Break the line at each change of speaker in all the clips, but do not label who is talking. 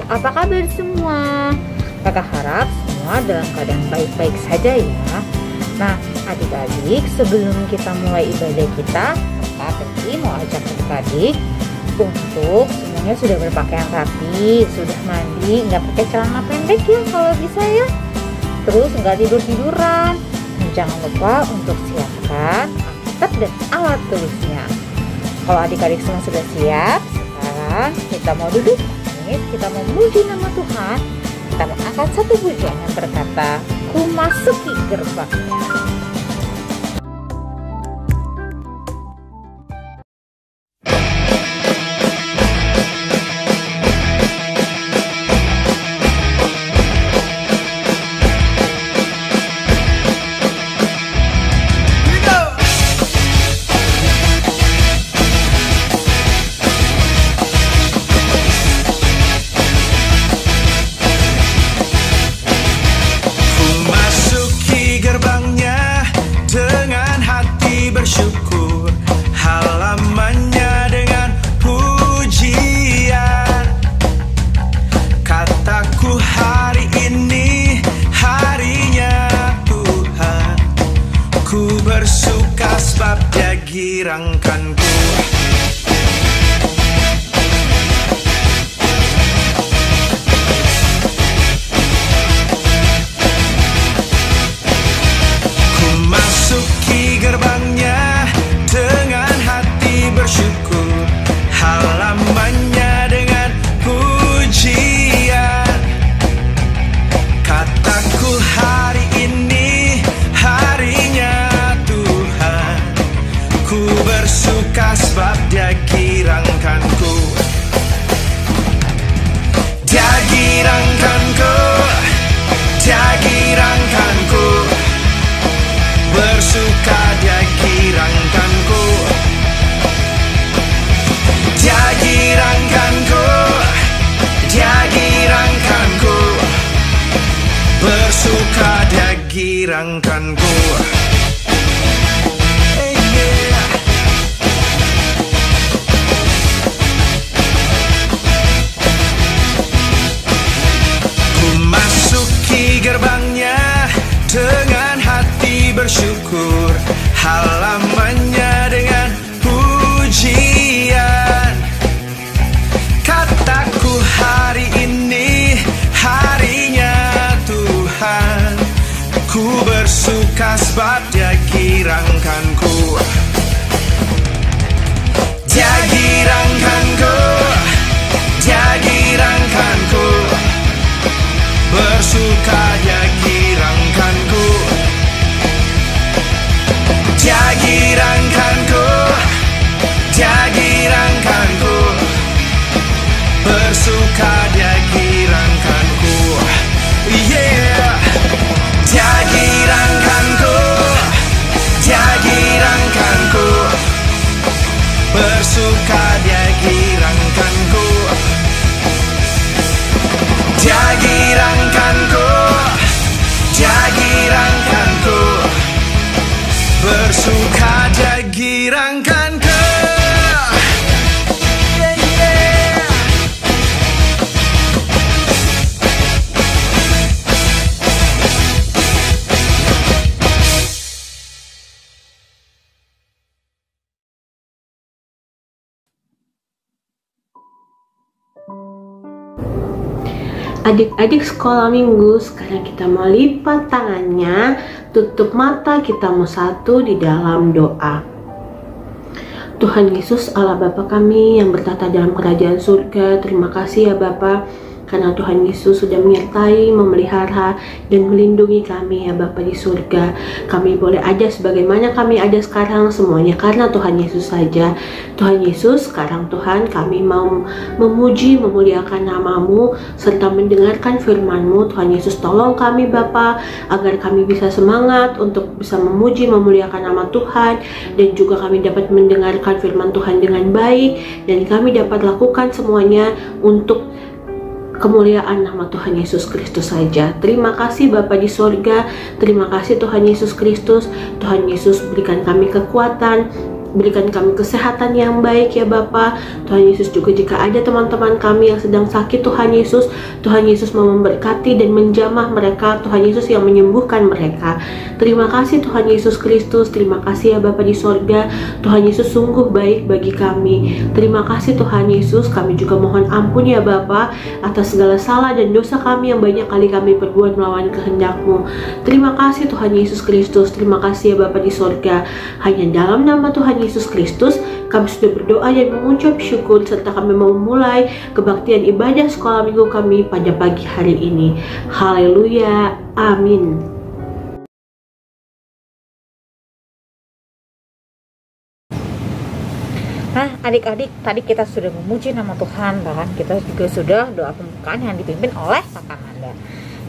apa kabar semua? Kakak harap semua dalam keadaan baik-baik saja ya. Nah, adik-adik, sebelum kita mulai ibadah kita, Kakak Peti mau ajak adik-adik untuk semuanya sudah berpakaian rapi, sudah mandi, nggak pakai celana pendek ya kalau bisa ya. Terus nggak tidur-tiduran. Dan jangan lupa untuk siapkan Alkitab dan alat tulisnya. Kalau adik-adik semua sudah siap, sekarang kita mau duduk, kita mau memuji nama Tuhan. Kita mau angkat satu pujian yang berkata, "Ku masuki gerbangnya."
Bersyukur halamannya dengan pujian. Kataku hari ini harinya Tuhan. Ku bersuka sebab Dia girangkanku. Ku masuki gerbangnya dengan hati bersyukur, halamannya dengan pujian. Kataku hari ini harinya Tuhan. Ku bersuka sebab Dia girangkanku. Dia girangkanku, Dia girangkanku. Bersuka Dia girangkanku. Dia girangkanku, Dia girangkanku. Bersuka Dia girangkanku. Ku masuki gerbangnya dengan hati bersyukur, halamannya dengan pujian. Kataku hari ini harinya Tuhan. Ku bersuka sebab Dia girangkanku. Dia girangkanku, Dia girangkanku. Bersuka Dia girangkanku. Dia girangkanku, Dia girangkanku. Bersuka Dia girangkanku. Yeah. Dia girangkanku, Dia girangkanku. Bersuka Dia girangkanku. Dia girangkanku, Dia girangkanku. Bersuka Dia girangkanku.
Adik-adik sekolah minggu, sekarang kita mau lipat tangannya, tutup mata, kita mau satu di dalam doa. Tuhan Yesus, Allah Bapa kami yang bertata dalam kerajaan surga, terima kasih ya Bapa, karena Tuhan Yesus sudah menyertai, memelihara, dan melindungi kami ya Bapa di surga. Kami boleh ada sebagaimana kami ada sekarang, semuanya karena Tuhan Yesus saja. Tuhan Yesus, sekarang Tuhan kami mau memuji, memuliakan nama-Mu, serta mendengarkan firman-Mu. Tuhan Yesus tolong kami Bapa, agar kami bisa semangat untuk bisa memuji, memuliakan nama Tuhan, dan juga kami dapat mendengarkan firman Tuhan dengan baik, dan kami dapat lakukan semuanya untuk kemuliaan nama Tuhan Yesus Kristus saja. Terima kasih Bapa di surga, terima kasih Tuhan Yesus Kristus. Tuhan Yesus berikan kami kekuatan, berikan kami kesehatan yang baik ya Bapa. Tuhan Yesus, juga jika ada teman-teman kami yang sedang sakit Tuhan Yesus mau memberkati dan menjamah mereka, Tuhan Yesus yang menyembuhkan mereka. Terima kasih Tuhan Yesus Kristus, terima kasih ya Bapa di sorga. Tuhan Yesus sungguh baik bagi kami. Terima kasih Tuhan Yesus, kami juga mohon ampun ya Bapa atas segala salah dan dosa kami yang banyak kali kami perbuat melawan kehendak-Mu. Terima kasih Tuhan Yesus Kristus, terima kasih ya Bapa di sorga. Hanya dalam nama Tuhan Yesus Kristus kami sudah berdoa dan mengucap syukur, serta kami mau memulai kebaktian ibadah sekolah minggu kami pada pagi hari ini. Haleluya, amin.
Nah, adik-adik, tadi kita sudah memuji nama Tuhan, bahkan kita juga sudah doa pembukaan yang dipimpin oleh Kakak Nanda.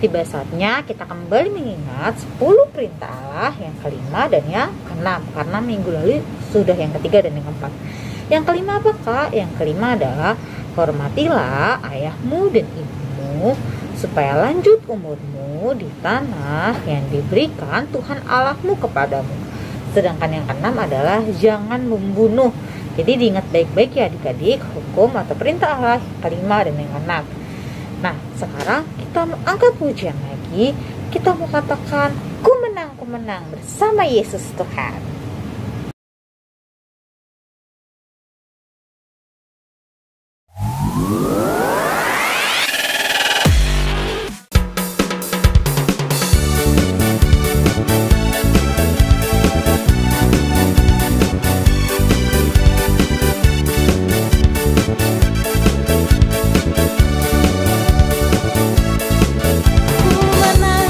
Tiba saatnya kita kembali mengingat 10 perintah Allah yang kelima dan yang keenam, karena minggu lalu sudah yang ketiga dan yang keempat. Yang kelima apa Kak? Yang kelima adalah hormatilah ayahmu dan ibumu supaya lanjut umurmu di tanah yang diberikan Tuhan Allahmu kepadamu. Sedangkan yang keenam adalah jangan membunuh. Jadi diingat baik-baik ya adik-adik, hukum atau perintah Allah yang kelima dan yang keenam. Nah, sekarang kita mau angkat pujian lagi. Kita mau katakan, ku menang bersama Yesus Tuhan.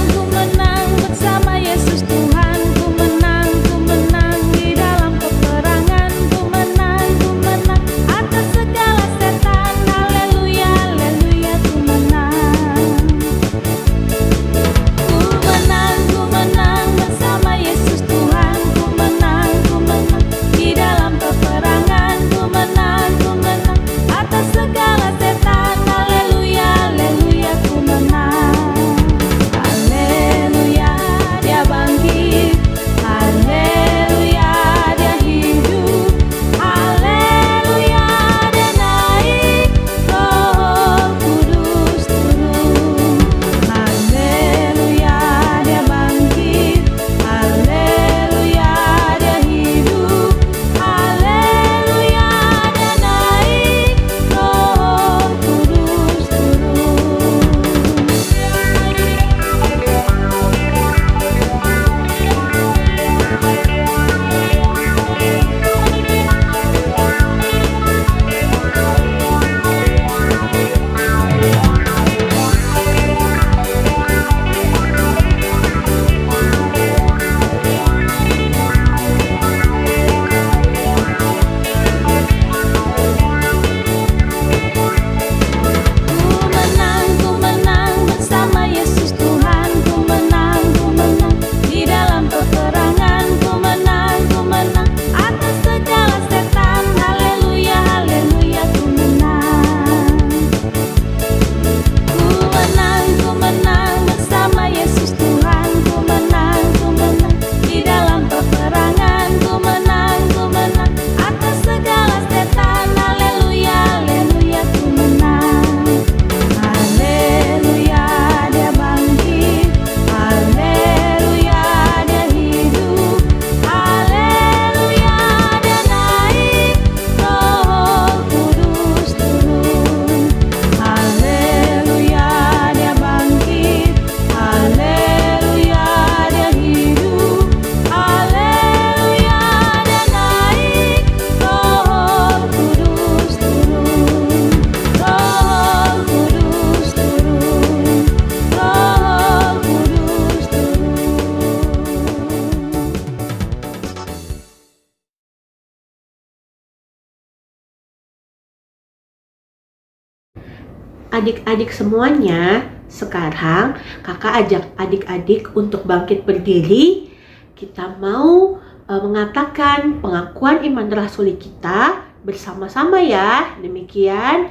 Ku menang bersama Yesus Tuhan. Ku menang di dalam peperangan. Ku menang atas segala setan. Haleluya, haleluya, ku menang. Ku menang bersama Yesus Tuhan. Ku menang di dalam peperangan. Ku menang atas segala setan. Haleluya, haleluya, ku menang. Haleluya, dia bangkit. Haleluya, dia hidup. Haleluya, dia naik. Roh Kudus turun. Haleluya, dia bangkit. Haleluya, dia hidup. Haleluya, dia naik. Roh Kudus turun. Ku menang bersama Yesus Tuhan. Ku menang di dalam peperangan. Ku menang atas segala setan. Haleluya, haleluya, ku menang. Ku menang bersama Yesus Tuhan. Ku menang di dalam peperangan. Ku menang atas segala setan. Haleluya, haleluya, ku menang. Haleluya, dia bangkit. Haleluya, dia hidup. Haleluya, dia naik. Roh Kudus turun. Haleluya, dia bangkit. Haleluya, dia hidup. Haleluya, dia naik. Roh Kudus turun. Roh Kudus turun. Roh Kudus turun.
Adik-adik semuanya, sekarang kakak ajak adik-adik untuk bangkit berdiri. Kita mau mengatakan pengakuan iman rasuli kita bersama-sama ya. Demikian,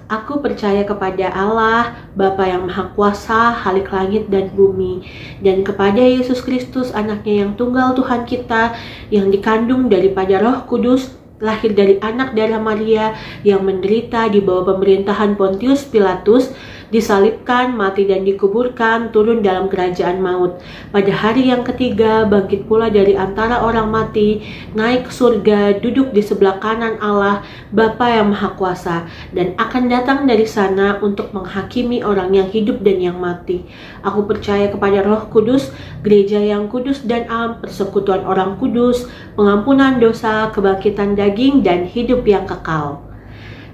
Aku percaya kepada Allah, Bapa yang Maha Kuasa, Khalik langit dan bumi, dan kepada Yesus Kristus, anaknya yang tunggal Tuhan kita, yang dikandung daripada Roh Kudus, lahir dari anak darah Maria, yang menderita di bawah pemerintahan Pontius Pilatus, disalibkan, mati dan dikuburkan, turun dalam kerajaan maut. Pada hari yang ketiga, bangkit pula dari antara orang mati, naik ke surga, duduk di sebelah kanan Allah, Bapa yang Maha Kuasa, dan akan datang dari sana untuk menghakimi orang yang hidup dan yang mati. Aku percaya kepada Roh Kudus, gereja yang kudus dan am, persekutuan orang kudus, pengampunan dosa, kebangkitan daging, dan hidup yang kekal.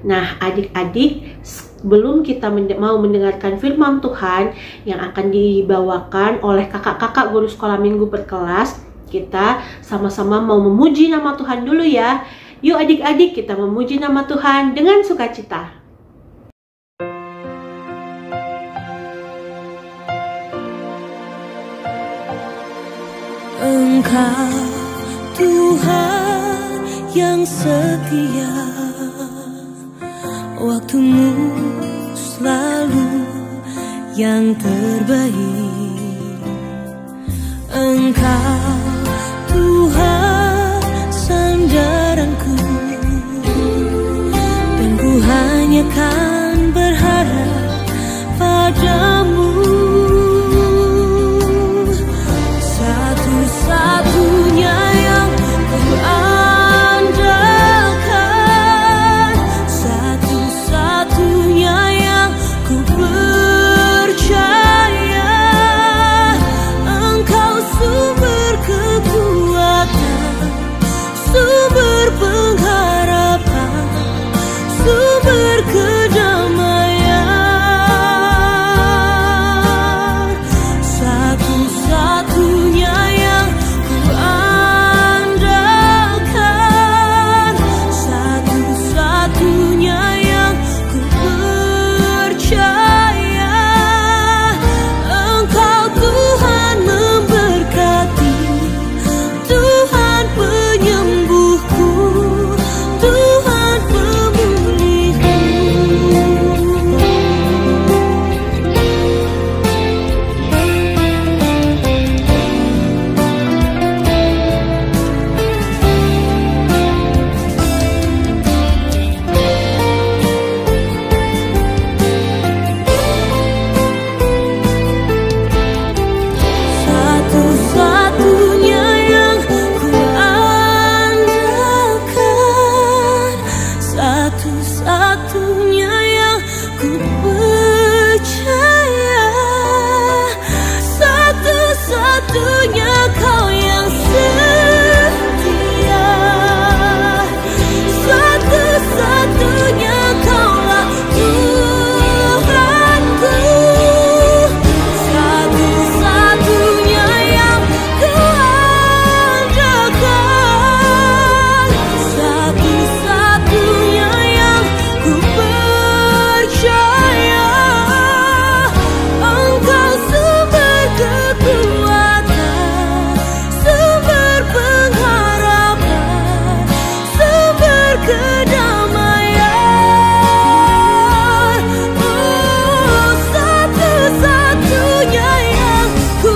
Nah, adik-adik, sebelum kita mau mendengarkan firman Tuhan yang akan dibawakan oleh kakak-kakak guru sekolah minggu per kelas, kita sama-sama mau memuji nama Tuhan dulu ya. Yuk adik-adik, kita memuji nama Tuhan dengan sukacita.
Engkau Tuhan yang setia, waktumu selalu yang terbaik. Engkau Tuhan sandaranku, dan ku hanya kan berharap padamu. Satu-satunya yang ku andalkan, satu-satunya yang ku percaya. Engkau sumber kekuatan, sumber pengharapan, sumber kedamaian. Satu-satunya yang ku andalkan, satu-satunya yang ku percaya. Engkau Tuhan memberkati, Tuhan penyembuhku, Tuhan pemulihku. Satu-satunya yang ku andalkan, satu-satunya yang ku percaya. Satu-satunya Kau yang setia, satu-satunya Kaulah Tuhanku. Satu-satunya yang ku andalkan, satu-satunya yang ku percaya. Engkau sumber kekuatan, sumber pengharapan, sumber kedamaian. Oh, satu-satunya yang ku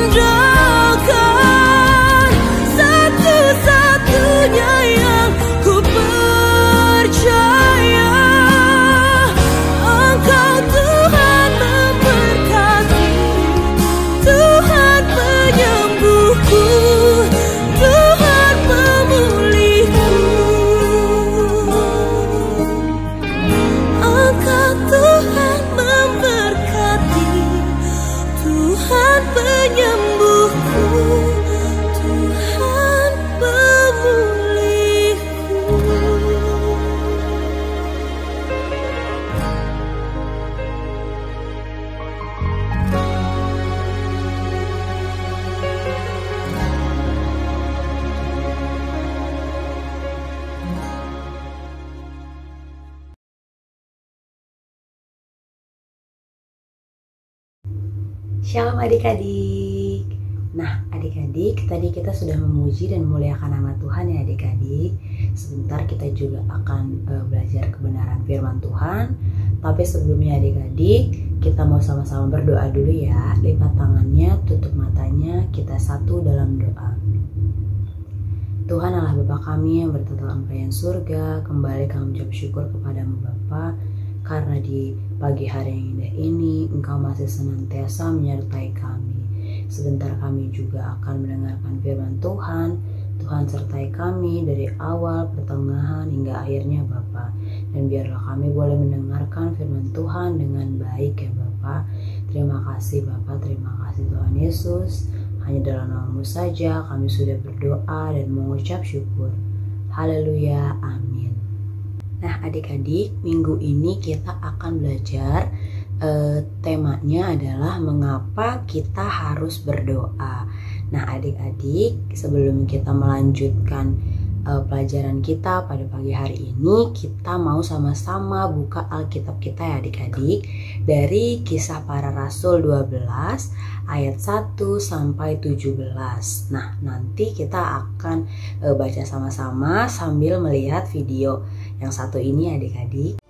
andalkan, satu-satunya yang ku percaya. Engkau Tuhan memberkati, Tuhan penyembuhku, Tuhan pemulihku. Engkau Tuhan memberkati, Tuhan penyembuhku, Tuhan pemulihku.
Shalom adik-adik. Nah, adik-adik, tadi kita sudah memuji dan memuliakan nama Tuhan ya adik-adik. Sebentar kita juga akan belajar kebenaran firman Tuhan. Tapi sebelumnya adik-adik, kita mau sama-sama berdoa dulu ya. Lipat tangannya, tutup matanya, kita satu dalam doa. Tuhan Allah Bapa kami yang bertata angkaian surga, kembali kami mengucap syukur kepadamu Bapa, karena di pagi hari yang indah ini Engkau masih senantiasa menyertai kami. Sebentar kami juga akan mendengarkan firman Tuhan. Tuhan sertai kami dari awal, pertengahan hingga akhirnya Bapa. Dan biarlah kami boleh mendengarkan firman Tuhan dengan baik ya Bapa. Terima kasih Bapa, terima kasih Tuhan Yesus. Hanya dalam nama-Mu saja kami sudah berdoa dan mengucap syukur. Haleluya, amin. Nah adik-adik, minggu ini kita akan belajar temanya adalah mengapa kita harus berdoa. Nah adik-adik, sebelum kita melanjutkan pelajaran kita pada pagi hari ini, kita mau sama-sama buka Alkitab kita ya adik-adik, dari Kisah Para Rasul 12 ayat 1 sampai 17. Nah nanti kita akan baca sama-sama sambil melihat video yang satu ini adik-adik.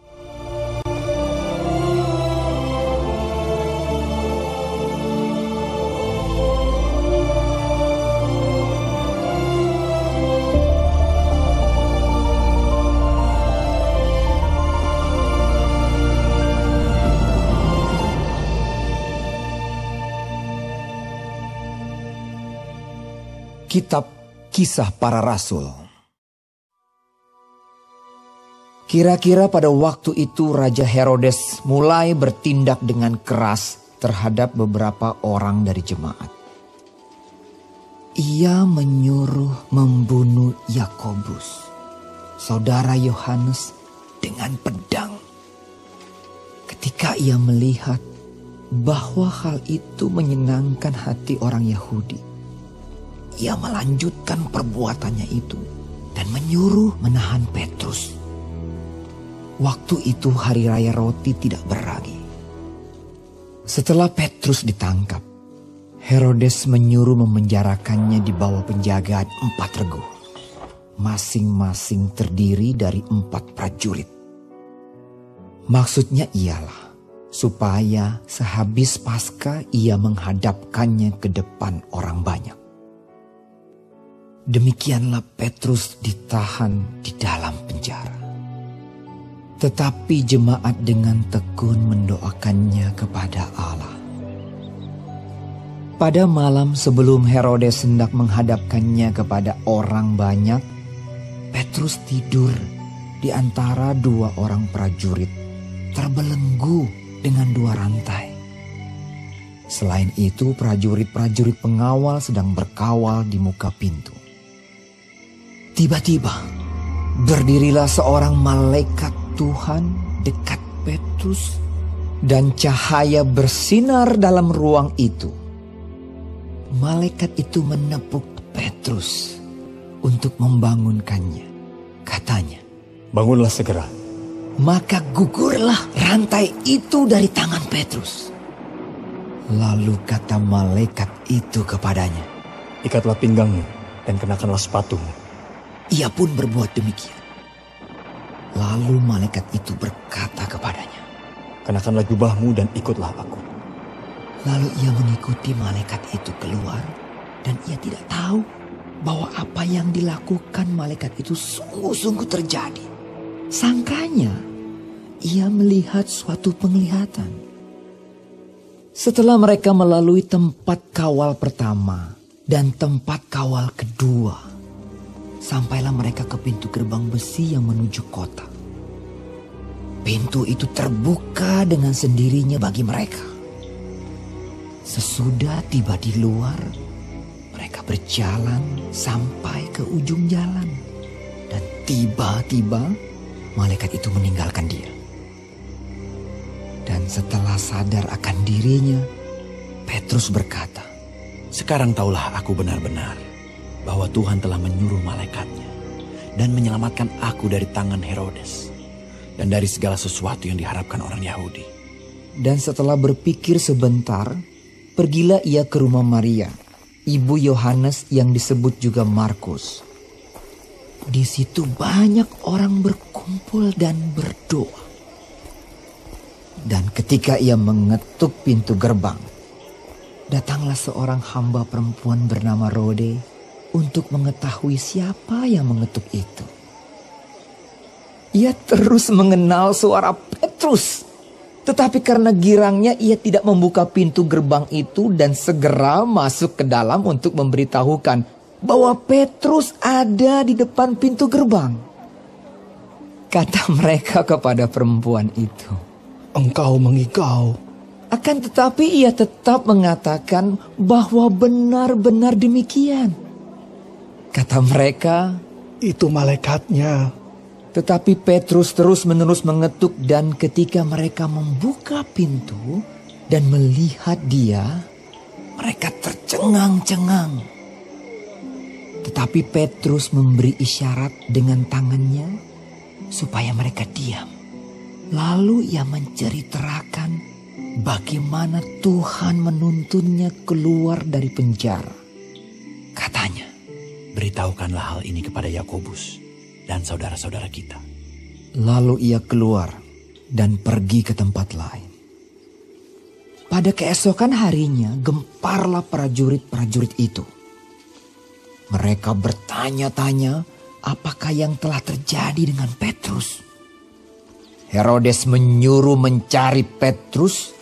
Kitab Kisah Para Rasul. Kira-kira pada waktu itu Raja Herodes mulai bertindak dengan keras terhadap beberapa orang dari jemaat. Ia menyuruh membunuh Yakobus, saudara Yohanes, dengan pedang. Ketika ia melihat bahwa hal itu menyenangkan hati orang Yahudi, ia melanjutkan perbuatannya itu dan menyuruh menahan Petrus. Waktu itu hari raya roti tidak beragi. Setelah Petrus ditangkap, Herodes menyuruh memenjarakannya di bawah penjagaan 4 regu, masing-masing terdiri dari 4 prajurit. Maksudnya ialah supaya sehabis Paskah ia menghadapkannya ke depan orang banyak. Demikianlah Petrus ditahan di dalam penjara. Tetapi jemaat dengan tekun mendoakannya kepada Allah. Pada malam sebelum Herodes hendak menghadapkannya kepada orang banyak, Petrus tidur di antara 2 orang prajurit, terbelenggu dengan 2 rantai. Selain itu, prajurit-prajurit pengawal sedang berkawal di muka pintu. Tiba-tiba berdirilah seorang malaikat Tuhan dekat Petrus dan cahaya bersinar dalam ruang itu. Malaikat itu menepuk Petrus untuk membangunkannya. Katanya,
"Bangunlah segera."
Maka gugurlah rantai itu dari tangan Petrus. Lalu kata malaikat itu kepadanya,
"Ikatlah pinggangmu dan kenakanlah sepatumu."
Ia pun berbuat demikian. Lalu malaikat itu berkata kepadanya,
"Kenakanlah jubahmu dan ikutlah aku."
Lalu ia mengikuti malaikat itu keluar, dan ia tidak tahu bahwa apa yang dilakukan malaikat itu sungguh-sungguh terjadi. Sangkanya ia melihat suatu penglihatan. Setelah mereka melalui tempat kawal pertama dan tempat kawal kedua, sampailah mereka ke pintu gerbang besi yang menuju kota. Pintu itu terbuka dengan sendirinya bagi mereka. Sesudah tiba di luar, mereka berjalan sampai ke ujung jalan. Dan tiba-tiba malaikat itu meninggalkan dia. Dan setelah sadar akan dirinya, Petrus berkata,
"Sekarang taulah aku benar-benar bahwa Tuhan telah menyuruh malaikatnya dan menyelamatkan aku dari tangan Herodes dan dari segala sesuatu yang diharapkan orang Yahudi."
Dan setelah berpikir sebentar, pergilah ia ke rumah Maria, ibu Yohanes yang disebut juga Markus. Di situ banyak orang berkumpul dan berdoa. Dan ketika ia mengetuk pintu gerbang, datanglah seorang hamba perempuan bernama Rode untuk mengetahui siapa yang mengetuk itu. Ia terus mengenal suara Petrus, tetapi karena girangnya ia tidak membuka pintu gerbang itu dan segera masuk ke dalam untuk memberitahukan bahwa Petrus ada di depan pintu gerbang. Kata mereka kepada perempuan itu,
Engkau mengigau.
akan tetapi ia tetap mengatakan bahwa benar-benar demikian. Kata mereka,
Itu malaikatnya.
tetapi Petrus terus-menerus mengetuk dan ketika mereka membuka pintu dan melihat dia, mereka tercengang-cengang. Tetapi Petrus memberi isyarat dengan tangannya supaya mereka diam. Lalu ia menceritakan bagaimana Tuhan menuntunnya keluar dari penjara. Katanya,
Beritahukanlah hal ini kepada Yakobus dan saudara-saudara kita.
lalu ia keluar dan pergi ke tempat lain. Pada keesokan harinya gemparlah prajurit-prajurit itu. Mereka bertanya-tanya apakah yang telah terjadi dengan Petrus. Herodes menyuruh mencari Petrus,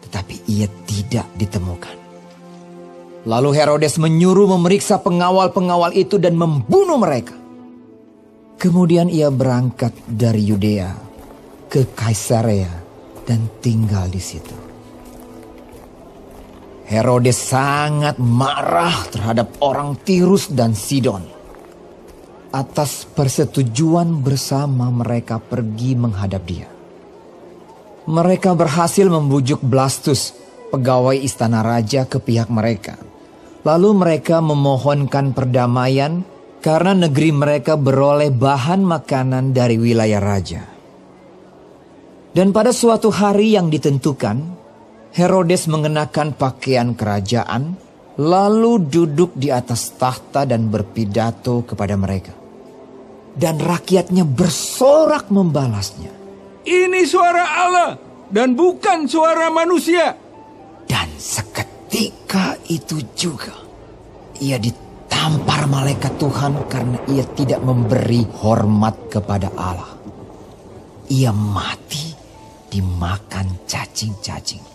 tetapi ia tidak ditemukan. Lalu Herodes menyuruh memeriksa pengawal-pengawal itu dan membunuh mereka. Kemudian ia berangkat dari Yudea ke Kaisarea dan tinggal di situ. Herodes sangat marah terhadap orang Tirus dan Sidon. Atas persetujuan bersama mereka pergi menghadap dia. Mereka berhasil membujuk Blastus, pegawai istana raja, ke pihak mereka. Lalu mereka memohonkan perdamaian karena negeri mereka beroleh bahan makanan dari wilayah raja. Dan pada suatu hari yang ditentukan, Herodes mengenakan pakaian kerajaan, lalu duduk di atas tahta dan berpidato kepada mereka. Dan rakyatnya bersorak membalasnya.
Ini suara Allah dan bukan suara manusia.
Dan seketika itu juga ia ditampar malaikat Tuhan karena ia tidak memberi hormat kepada Allah. Ia mati dimakan cacing-cacing.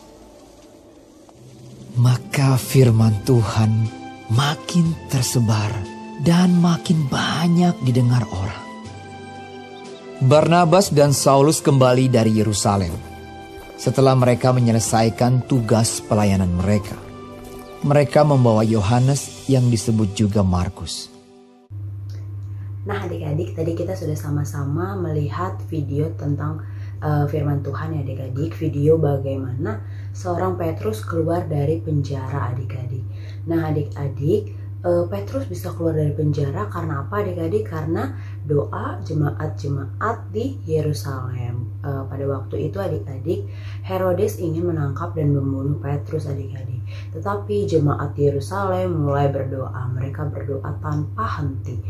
Maka firman Tuhan makin tersebar dan makin banyak didengar orang. Barnabas dan Saulus kembali dari Yerusalem. Setelah mereka menyelesaikan tugas pelayanan mereka, mereka membawa Yohanes yang disebut juga Markus.
Nah adik-adik, tadi kita sudah sama-sama melihat video tentang firman Tuhan ya adik-adik. Video bagaimana seorang Petrus keluar dari penjara adik-adik. Nah adik-adik, Petrus bisa keluar dari penjara karena apa adik-adik? Karena doa jemaat-jemaat di Yerusalem. Pada waktu itu adik-adik, Herodes ingin menangkap dan membunuh Petrus adik-adik. Tetapi jemaat di Yerusalem mulai berdoa. Mereka berdoa tanpa henti.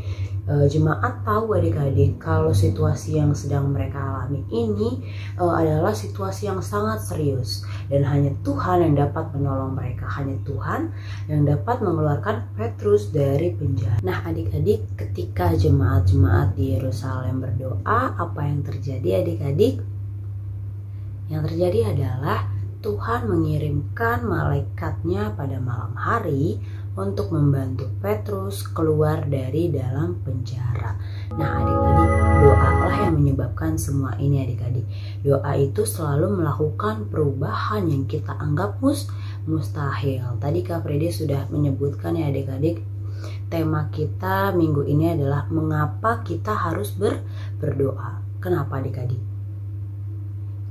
Jemaat tahu adik-adik kalau situasi yang sedang mereka alami ini adalah situasi yang sangat serius. Dan hanya Tuhan yang dapat menolong mereka. Hanya Tuhan yang dapat mengeluarkan Petrus dari penjara. Nah adik-adik, ketika jemaat-jemaat di Yerusalem berdoa, apa yang terjadi adik-adik? Yang terjadi adalah Tuhan mengirimkan malaikatnya pada malam hari untuk membantu Petrus keluar dari dalam penjara. Nah adik-adik, doalah yang menyebabkan semua ini adik-adik. Doa itu selalu melakukan perubahan yang kita anggap mustahil. Tadi Kak Fredy sudah menyebutkan ya adik-adik, tema kita minggu ini adalah mengapa kita harus berdoa. Kenapa adik-adik?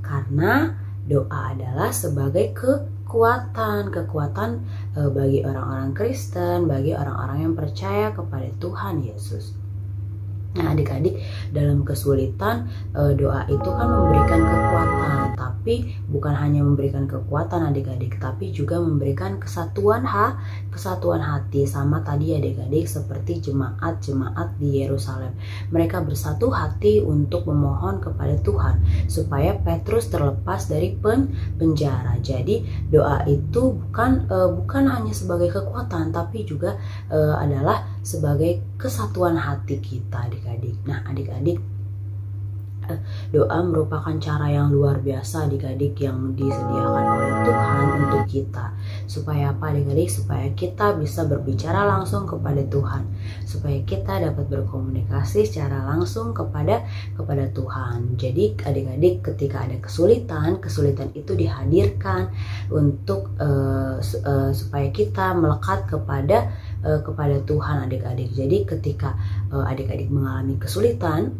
Karena doa adalah sebagai kekuatan bagi orang-orang Kristen, bagi orang-orang yang percaya kepada Tuhan Yesus. Nah adik-adik, dalam kesulitan doa itu kan memberikan kekuatan, tapi bukan hanya memberikan kekuatan adik-adik, tapi juga memberikan kesatuan hati. Sama tadi adik-adik seperti jemaat di Yerusalem, mereka bersatu hati untuk memohon kepada Tuhan supaya Petrus terlepas dari penjara. Jadi doa itu bukan hanya sebagai kekuatan, tapi juga adalah sebagai kesatuan hati kita adik-adik. Nah adik-adik, doa merupakan cara yang luar biasa adik-adik yang disediakan oleh Tuhan untuk kita. Supaya apa adik-adik? Supaya kita bisa berbicara langsung kepada Tuhan, supaya kita dapat berkomunikasi secara langsung kepada Tuhan. Jadi adik-adik, ketika ada kesulitan itu dihadirkan untuk supaya kita melekat kepada Tuhan adik-adik. Jadi ketika adik-adik mengalami kesulitan,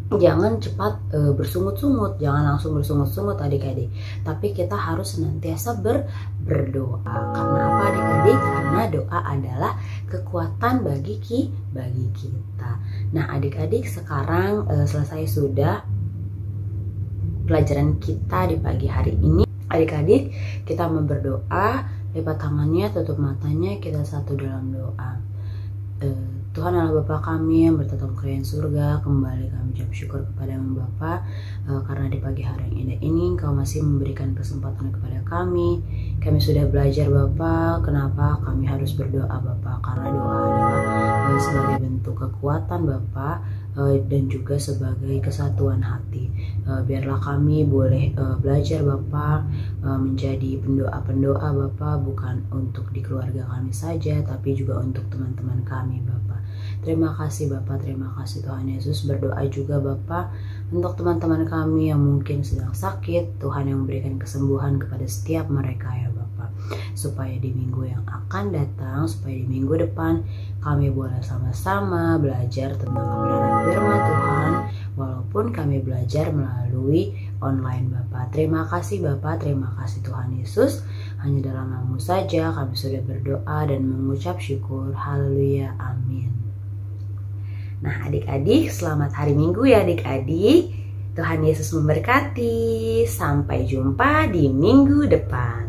jangan cepat bersungut-sungut, jangan langsung bersungut-sungut adik-adik, tapi kita harus senantiasa berdoa. Karena apa adik-adik? Karena doa adalah kekuatan bagi kita. Nah adik-adik, sekarang selesai sudah pelajaran kita di pagi hari ini. Adik-adik, kita mau berdoa. Lipat tangannya, tutup matanya, kita satu dalam doa. Tuhan Allah Bapa kami yang bertata di kerajaan surga, kembali kami ucap syukur kepadamu Bapa, karena di pagi hari yang indah ini Engkau masih memberikan kesempatan kepada kami. Kami sudah belajar Bapa, kenapa kami harus berdoa Bapa, karena doa adalah sebagai bentuk kekuatan Bapa, dan juga sebagai kesatuan hati. Biarlah kami boleh belajar Bapa, menjadi pendoa-pendoa Bapa, bukan untuk di keluarga kami saja, tapi juga untuk teman-teman kami Bapa. Terima kasih Bapa, terima kasih Tuhan Yesus. Berdoa juga Bapa untuk teman-teman kami yang mungkin sedang sakit, Tuhan yang memberikan kesembuhan kepada setiap mereka ya Bapa, supaya di minggu yang akan datang, supaya di minggu depan kami boleh sama-sama belajar tentang kebenaran firman Tuhan, walaupun kami belajar melalui online Bapa. Terima kasih Bapa, terima kasih Tuhan Yesus. Hanya dalam nama-Mu saja kami sudah berdoa dan mengucap syukur. Haleluya, amin. Nah adik-adik, selamat hari Minggu ya adik-adik. Tuhan Yesus memberkati. Sampai jumpa di minggu depan.